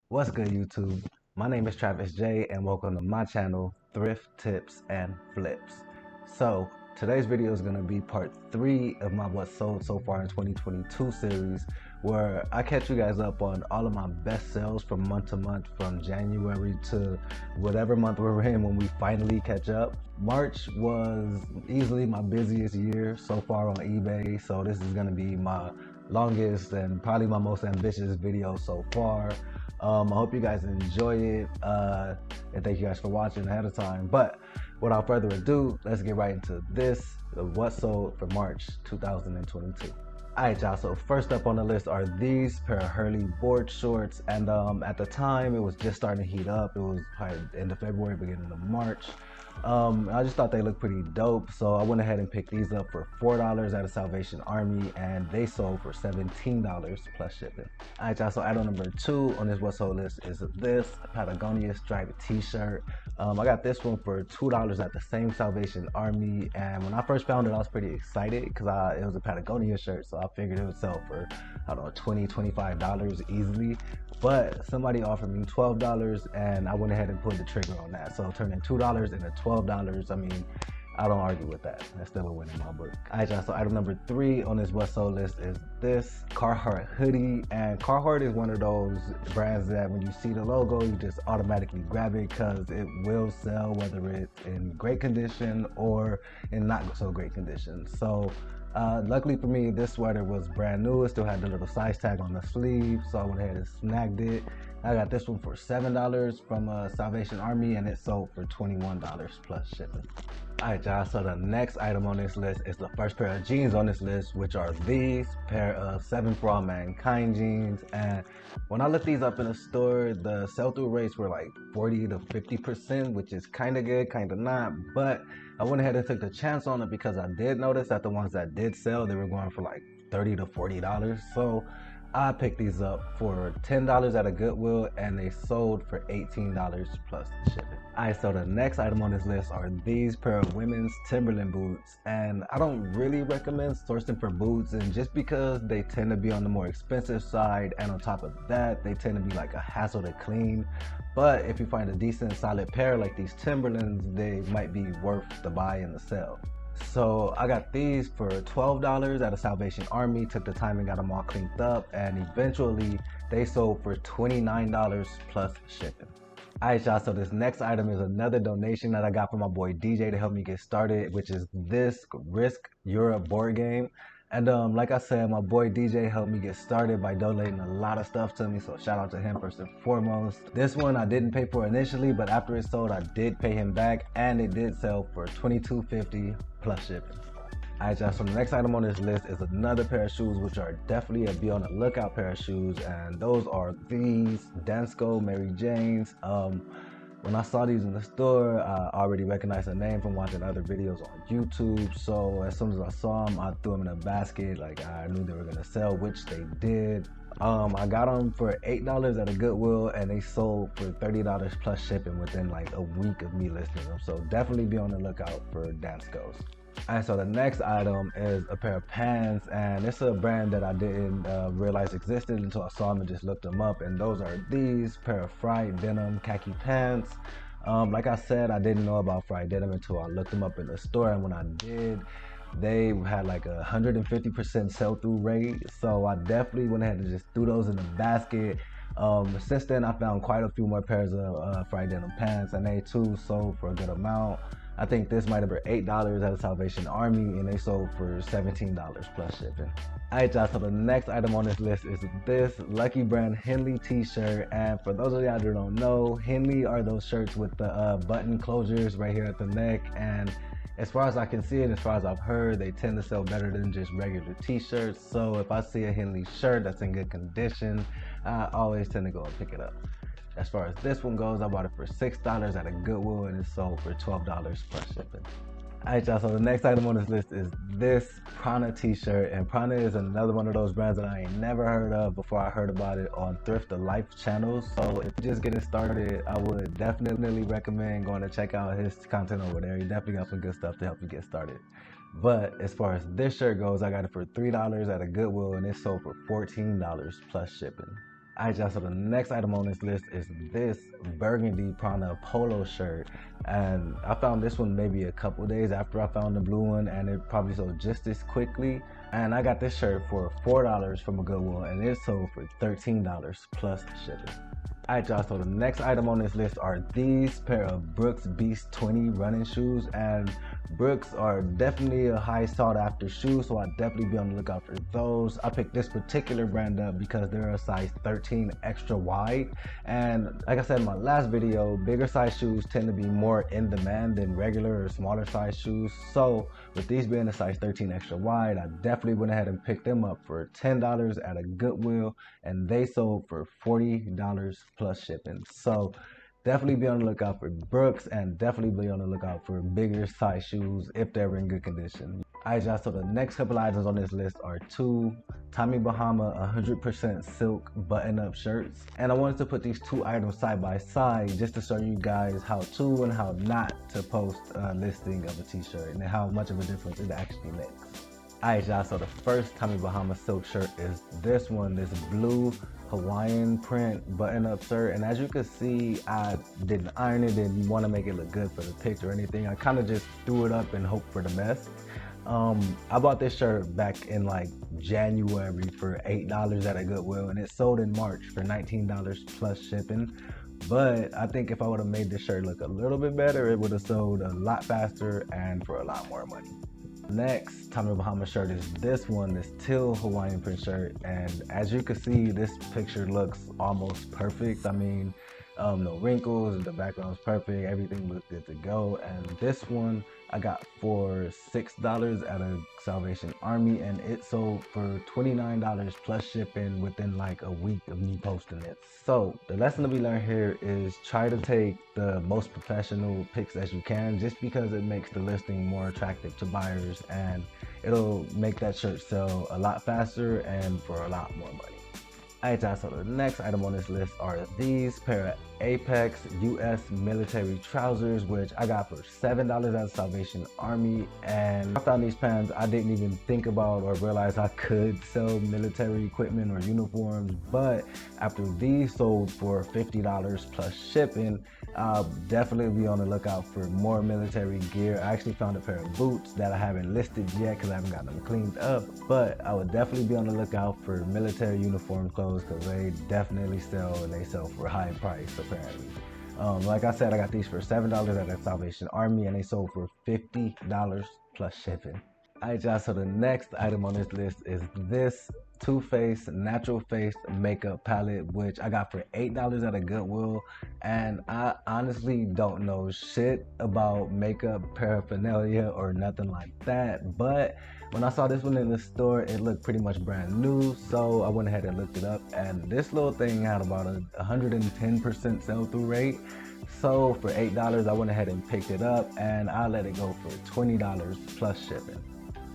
What's good, YouTube? My name is Travis J, and welcome to my channel, Thrift Tips and Flips. So, today's video is going to be part 3 of my What Sold So Far in 2022 series, where I catch you guys up on all of my best sales from month to month, from January to whatever month we're in when we finally catch up. March was easily my busiest year so far on eBay, so this is going to be my longest and probably my most ambitious video so far. I hope you guys enjoy it, and thank you guys for watching ahead of time. But without further ado, let's get right into this, what sold for March 2022. Alright, y'all, so first up on the list are these pair of Hurley board shorts, and at the time it was just starting to heat up. It was probably end of February, beginning of March. I just thought they looked pretty dope, so I went ahead and picked these up for $4 at a Salvation Army, and they sold for $17 plus shipping. Alright, y'all, so item number 2 on this what sold list is this Patagonia striped t-shirt. I got this one for $2 at the same Salvation Army, and when I first found it, I was pretty excited because it was a Patagonia shirt, so I figured it would sell for, I don't know, $20, $25 easily. But somebody offered me $12, and I went ahead and pulled the trigger on that. So turning $2 into $12, I mean, I don't argue with that. That's still a win in my book. Alright, y'all, so item number 3 on this what sold list is this Carhartt hoodie. And Carhartt is one of those brands that when you see the logo, you just automatically grab it because it will sell, whether it's in great condition or in not so great condition. So luckily for me, this sweater was brand new. It still had the little size tag on the sleeve, so I went ahead and snagged it. I got this one for $7 from Salvation Army, and it sold for $21 plus shipping. Alright, y'all, so the next item on this list is the first pair of jeans on this list, which are these pair of 7 for All Mankind jeans. And when I looked these up in the store, the sell-through rates were like 40 to 50%, which is kind of good, kind of not. But I went ahead and took the chance on it because I did notice that the ones that did sell, they were going for like $30 to $40. So I picked these up for $10 at a Goodwill, and they sold for $18 plus shipping. Alright, so the next item on this list are these pair of women's Timberland boots, and I don't really recommend sourcing for boots, and just because they tend to be on the more expensive side, and on top of that, they tend to be like a hassle to clean. But if you find a decent solid pair like these Timberlands, they might be worth the buy and the sell. So I got these for $12 at a Salvation Army, took the time and got them all cleaned up, and eventually they sold for $29 plus shipping. Alright, y'all, so this next item is another donation that I got from my boy DJ to help me get started, which is this Risk Europe board game. And like I said, my boy DJ helped me get started by donating a lot of stuff to me, so shout out to him first and foremost. This one I didn't pay for initially, but after it sold, I did pay him back, and it did sell for $22.50 plus shipping. Alright, y'all, so the next item on this list is another pair of shoes, which are definitely a be on the lookout pair of shoes, and those are these Dansko Mary Janes. When I saw these in the store, I already recognized the name from watching other videos on YouTube, so as soon as I saw them, I threw them in a basket. Like, I knew they were gonna sell, which they did. I got them for $8 at a Goodwill, and they sold for $30 plus shipping within like a week of me listing them, so definitely be on the lookout for Danskos. Alright, so the next item is a pair of pants, and it's a brand that I didn't realize existed until I saw them and just looked them up, and those are these pair of fried denim khaki pants. Like I said, I didn't know about fried denim until I looked them up in the store, and when I did, they had like a 150% sell-through rate, so I definitely went ahead and just threw those in the basket. Since then, I found quite a few more pairs of fried denim pants, and they too sold for a good amount. I think this might have been $8 at a Salvation Army, and they sold for $17 plus shipping. Alright, y'all, so the next item on this list is this Lucky Brand Henley t-shirt. And for those of y'all that don't know, Henley are those shirts with the button closures right here at the neck. And as far as I can see and as far as I've heard, they tend to sell better than just regular t-shirts. So if I see a Henley shirt that's in good condition, I always tend to go and pick it up. As far as this one goes, I bought it for $6 at a Goodwill, and it sold for $12 plus shipping. Alright, y'all, so the next item on this list is this Prana T-shirt, and Prana is another one of those brands that I ain't never heard of before I heard about it on Thrift to Life channel. So if you're just getting started, I would definitely recommend going to check out his content over there. He definitely got some good stuff to help you get started. But as far as this shirt goes, I got it for $3 at a Goodwill, and it sold for $14 plus shipping. Alright, y'all, so the next item on this list is this burgundy Prana polo shirt, and I found this one maybe a couple days after I found the blue one, and it probably sold just as quickly. And I got this shirt for $4 from a Goodwill, and it sold for $13 plus shipping. Alright, y'all, so the next item on this list are these pair of Brooks Beast 20 running shoes, and Brooks are definitely a high sought after shoe, so I'd definitely be on the lookout for those. I picked this particular brand up because they're a size 13 extra wide, and like I said in my last video, bigger size shoes tend to be more in demand than regular or smaller size shoes. So with these being a size 13 extra wide, I definitely went ahead and picked them up for $10 at a Goodwill, and they sold for $40 plus shipping. So definitely be on the lookout for Brooks, and definitely be on the lookout for bigger size shoes if they're in good condition. Alright, y'all, so the next couple items on this list are two Tommy Bahama 100% silk button-up shirts, and I wanted to put these two items side by side just to show you guys how to and how not to post a listing of a t-shirt and how much of a difference it actually makes. Alright, y'all, so the first Tommy Bahama silk shirt is this one, this blue Hawaiian print button-up shirt, and as you can see, I didn't iron it, didn't want to make it look good for the picture or anything. I kind of just threw it up and hoped for the best. I bought this shirt back in like January for $8 at a Goodwill, and it sold in March for $19 plus shipping. But I think if I would have made this shirt look a little bit better, it would have sold a lot faster and for a lot more money. Next Tommy Bahama shirt is this one, this teal Hawaiian print shirt, and as you can see, this picture looks almost perfect. I mean, no wrinkles, the background's perfect, everything looks good to go. And this one I got for $6 at a Salvation Army, and it sold for $29 plus shipping within like a week of me posting it. So the lesson to be learned here is try to take the most professional pics as you can, just because it makes the listing more attractive to buyers, and it'll make that shirt sell a lot faster and for a lot more money. Alright, y'all, so the next item on this list are these pair of Apex US military trousers, which I got for $7 at Salvation Army. And I found these pants, I didn't even think about or realize I could sell military equipment or uniforms, but after these sold for $50 plus shipping, I'll definitely be on the lookout for more military gear. I actually found a pair of boots that I haven't listed yet because I haven't gotten them cleaned up, but I would definitely be on the lookout for military uniform clothes because they definitely sell, and they sell for a high price apparently. Like I said, I got these for $7 at the Salvation Army, and they sold for $50 plus shipping. Alright, y'all, so the next item on this list is this Too Faced Natural Face makeup palette, which I got for $8 at a Goodwill. And I honestly don't know shit about makeup paraphernalia or nothing like that, but when I saw this one in the store, it looked pretty much brand new, so I went ahead and looked it up, and this little thing had about a 110% sell-through rate. So for $8, I went ahead and picked it up, and I let it go for $20 plus shipping.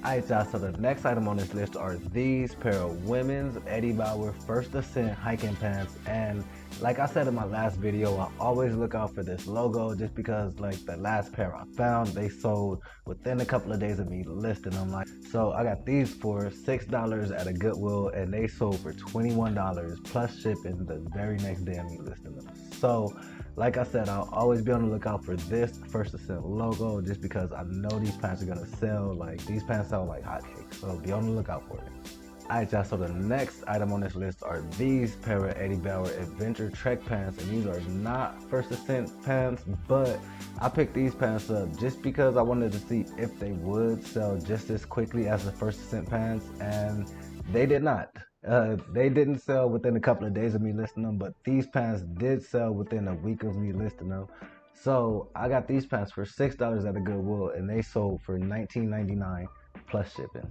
Alright, y'all, so the next item on this list are these pair of women's Eddie Bauer First Ascent hiking pants, and like I said in my last video, I always look out for this logo just because like the last pair I found, they sold within a couple of days of me listing them. So I got these for $6 at a Goodwill, and they sold for $21 plus shipping the very next day of me listing them. So like I said, I'll always be on the lookout for this First Ascent logo just because I know these pants are gonna sell. Like, these pants sell like hotcakes, so be on the lookout for it. Alright, y'all, so the next item on this list are these pair of Eddie Bauer Adventure Trek pants, and these are not First Ascent pants, but I picked these pants up just because I wanted to see if they would sell just as quickly as the First Ascent pants, and they did not. They didn't sell within a couple of days of me listing them, but these pants did sell within a week of me listing them. So I got these pants for $6 at a Goodwill, and they sold for $19.99 plus shipping.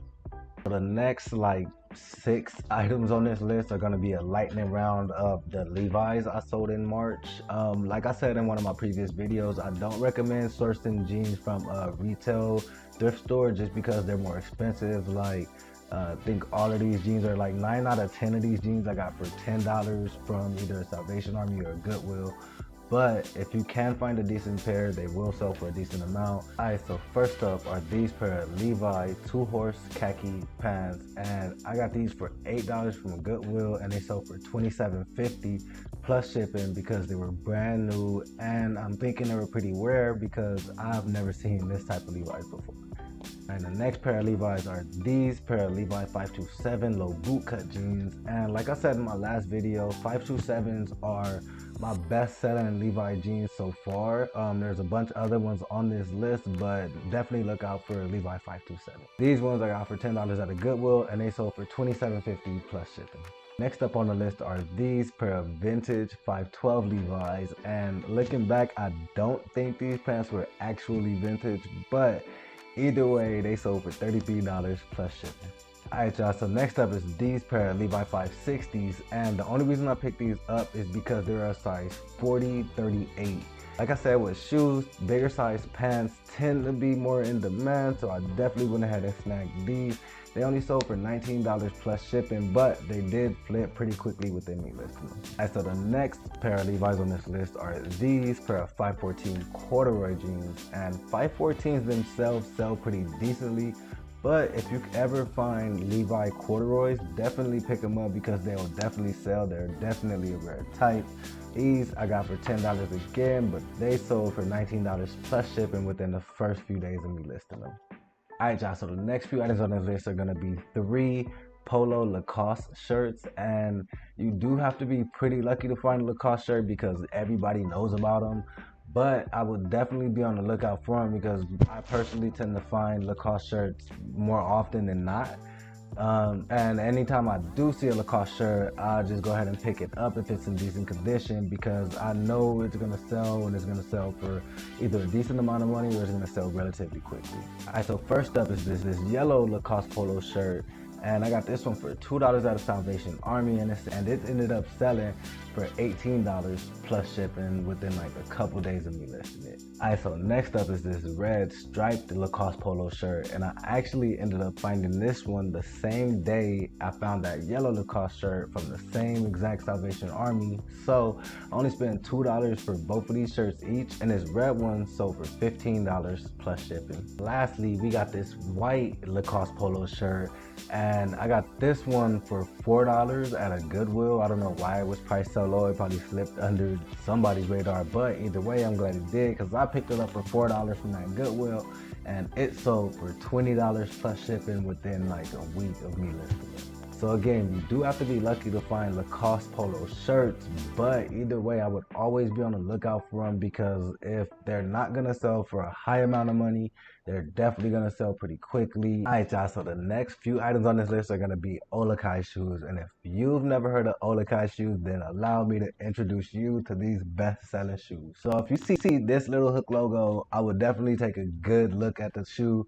So the next like 6 items on this list are going to be a lightning round of the Levi's I sold in March. Like I said in one of my previous videos, I don't recommend sourcing jeans from a retail thrift store just because they're more expensive. Like, I think all of these jeans are like 9 out of 10 of these jeans I got for $10 from either a Salvation Army or a Goodwill. but if you can find a decent pair, they will sell for a decent amount. Alright, so first up are these pair of Levi 2-horse khaki pants, and I got these for $8 from Goodwill, and they sold for $27.50 plus shipping because they were brand new, and I'm thinking they were pretty rare because I've never seen this type of Levi's before. And the next pair of Levi's are these pair of Levi 527 low bootcut jeans. And like I said in my last video, 527s are my best selling Levi jeans so far. There's a bunch of other ones on this list, but definitely look out for Levi 527. These ones I got for $10 at a Goodwill, and they sold for $27.50 plus shipping. Next up on the list are these pair of vintage 512 Levi's, and looking back, I don't think these pants were actually vintage, but either way, they sold for $33 plus shipping. Alright y'all, so next up is these pair of Levi 560s, and the only reason I picked these up is because they're a size 40-38. Like I said, with shoes, bigger size pants tend to be more in demand, so I definitely went ahead and snagged these. They only sold for $19 plus shipping, but they did flip pretty quickly within me listing them. Alright, so the next pair of Levi's on this list are these pair of 514 Corduroy Jeans, and 514s themselves sell pretty decently, but if you ever find Levi corduroys, definitely pick them up because they will definitely sell. They're definitely a rare type. These I got for $10 again, but they sold for $19 plus shipping within the first few days of me listing them. Alright y'all, so the next few items on this list are gonna be 3 Polo Lacoste shirts, and you do have to be pretty lucky to find a Lacoste shirt because everybody knows about them. But I would definitely be on the lookout for them because I personally tend to find Lacoste shirts more often than not. And anytime I do see a Lacoste shirt, I'll just go ahead and pick it up if it's in decent condition because I know it's gonna sell, and it's gonna sell for either a decent amount of money or it's gonna sell relatively quickly. Alright, so first up is this yellow Lacoste polo shirt, and I got this one for $2 at a Salvation Army, and it ended up selling for $18 plus shipping within like a couple days of me listing it. Alright, so next up is this red striped Lacoste polo shirt, and I actually ended up finding this one the same day I found that yellow Lacoste shirt from the same exact Salvation Army. So I only spent $2 for both of these shirts each, and this red one sold for $15 plus shipping. Lastly, we got this white Lacoste polo shirt, and I got this one for $4 at a Goodwill. I don't know why it was priced so low. It probably slipped under somebody's radar, but either way, I'm glad it did because I picked it up for $4 from that Goodwill, and it sold for $20 plus shipping within like a week of me listing it. So again, you do have to be lucky to find Lacoste polo shirts, but either way, I would always be on the lookout for them because if they're not gonna sell for a high amount of money, they're definitely gonna sell pretty quickly. Alright y'all, so the next few items on this list are gonna be Olokai Shoes, and if you've never heard of Olokai Shoes, then allow me to introduce you to these best-selling shoes. So if you see this little hook logo, I would definitely take a good look at the shoe,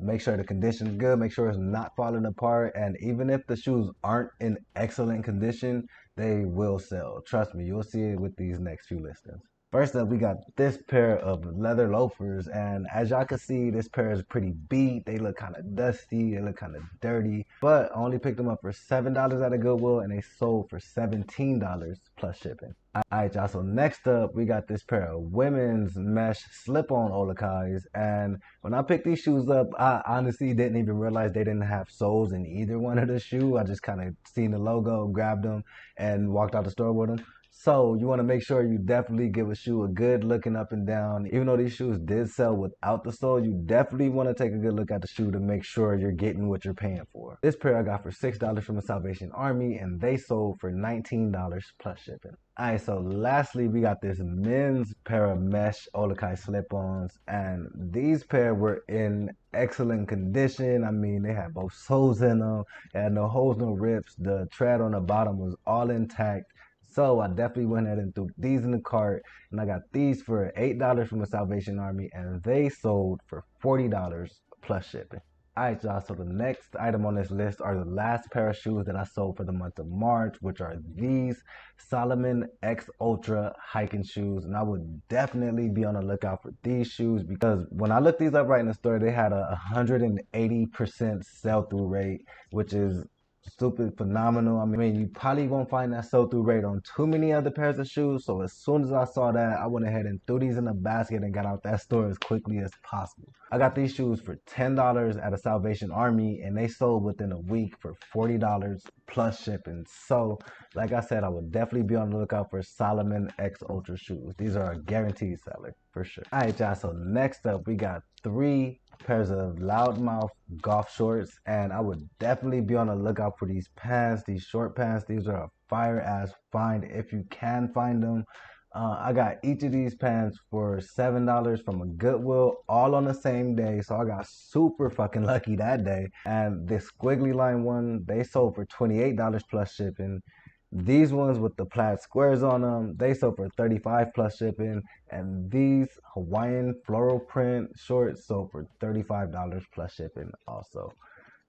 make sure the condition's good, make sure it's not falling apart, and even if the shoes aren't in excellent condition, they will sell. Trust me, you'll see it with these next few listings. First up, we got this pair of leather loafers, and as y'all can see, this pair is pretty beat. They look kind of dusty, they look kind of dirty, but I only picked them up for $7 at a Goodwill, and they sold for $17 plus shipping. Alright y'all, so next up, we got this pair of women's mesh slip-on Olakais, and when I picked these shoes up, I honestly didn't even realize they didn't have soles in either one of the shoe. I just kind of seen the logo, grabbed them, and walked out the store with them. So you want to make sure you definitely give a shoe a good looking up and down. Even though these shoes did sell without the sole, you definitely want to take a good look at the shoe to make sure you're getting what you're paying for. This pair I got for $6 from the Salvation Army, and they sold for $19 plus shipping. Alright, so lastly, we got this men's pair of mesh Olokai slip-ons, and these pair were in excellent condition. I mean, they had both soles in them, they had no holes, no rips, the tread on the bottom was all intact. So I definitely went ahead and threw these in the cart, and I got these for $8 from the Salvation Army, and they sold for $40 plus shipping. Alright y'all, so the next item on this list are the last pair of shoes that I sold for the month of March, which are these Salomon X Ultra hiking shoes, and I would definitely be on the lookout for these shoes because when I looked these up right in the store, they had a 180% sell-through rate, which is stupid phenomenal. I mean, you probably won't find that sell-through rate on too many other pairs of shoes. So as soon as I saw that, I went ahead and threw these in a basket and got out that store as quickly as possible. I got these shoes for $10 at a Salvation Army, and they sold within a week for $40 plus shipping. So like I said, I would definitely be on the lookout for Salomon X Ultra shoes. These are a guaranteed seller for sure. All right, y'all. So next up, we got 3 pairs of loudmouth golf shorts, and I would definitely be on the lookout for these pants, these short pants. These are a fire ass find if you can find them. I got each of these pants for $7 from a Goodwill, all on the same day. So I got super fucking lucky that day. And this squiggly line one, they sold for $28 plus shipping. These ones with the plaid squares on them, they sold for $35 plus shipping. And these Hawaiian floral print shorts sold for $35 plus shipping also.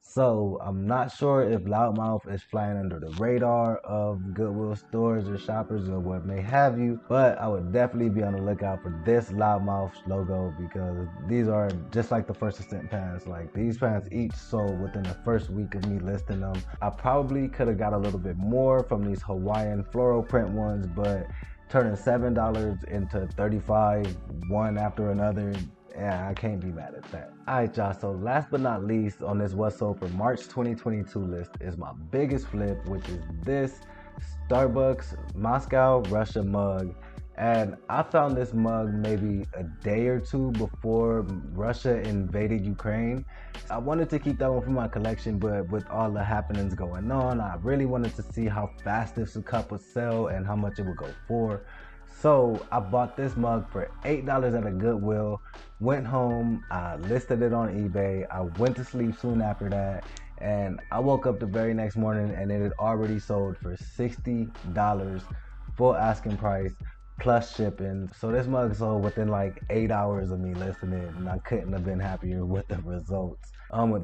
So I'm not sure if loudmouth is flying under the radar of Goodwill stores or shoppers or what may have you, but I would definitely be on the lookout for this loudmouth logo, because these are just like the first Ascent pants. Like, these pants each sold within the first week of me listing them. I probably could have got a little bit more from these Hawaiian floral print ones, but turning $7 into $35 one after another, yeah, I can't be mad at that. Alright, y'all, so last but not least on this What's Sold for March 2022 list is my biggest flip, which is this Starbucks Moscow Russia mug. And I found this mug maybe a day or two before Russia invaded Ukraine. I wanted to keep that one for my collection, but with all the happenings going on, I really wanted to see how fast this cup would sell and how much it would go for. So I bought this mug for $8 at a Goodwill, went home, I listed it on eBay. I went to sleep soon after that, and I woke up the very next morning and it had already sold for $60 full asking price plus shipping. So this mug sold within like 8 hours of me listing it, and I couldn't have been happier with the results.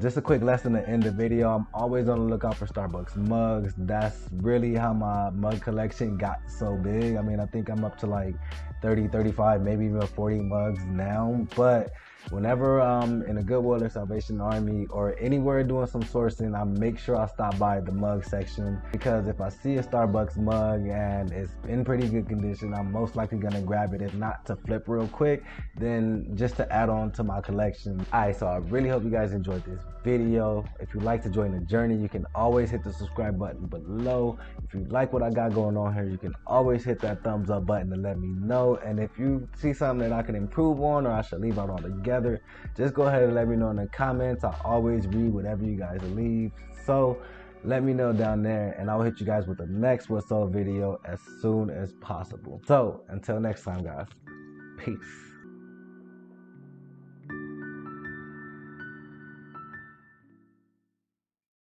Just a quick lesson to end the video. I'm always on the lookout for Starbucks mugs. That's really how my mug collection got so big. I mean, I think I'm up to like 30, 35, maybe even 40 mugs now. But whenever I'm in a Goodwill or Salvation Army or anywhere doing some sourcing, I make sure I stop by the mug section, because if I see a Starbucks mug and it's in pretty good condition, I'm most likely gonna grab it. If not to flip real quick, then just to add on to my collection. Alright, so I really hope you guys enjoyed this video. If you'd like to join the journey, you can always hit the subscribe button below. If you like what I got going on here, you can always hit that thumbs up button to let me know. And if you see something that I can improve on or I should leave out altogether, just go ahead and let me know in the comments. I always read whatever you guys leave, so let me know down there, and I'll hit you guys with the next What's Sold video as soon as possible. So until next time, guys, peace.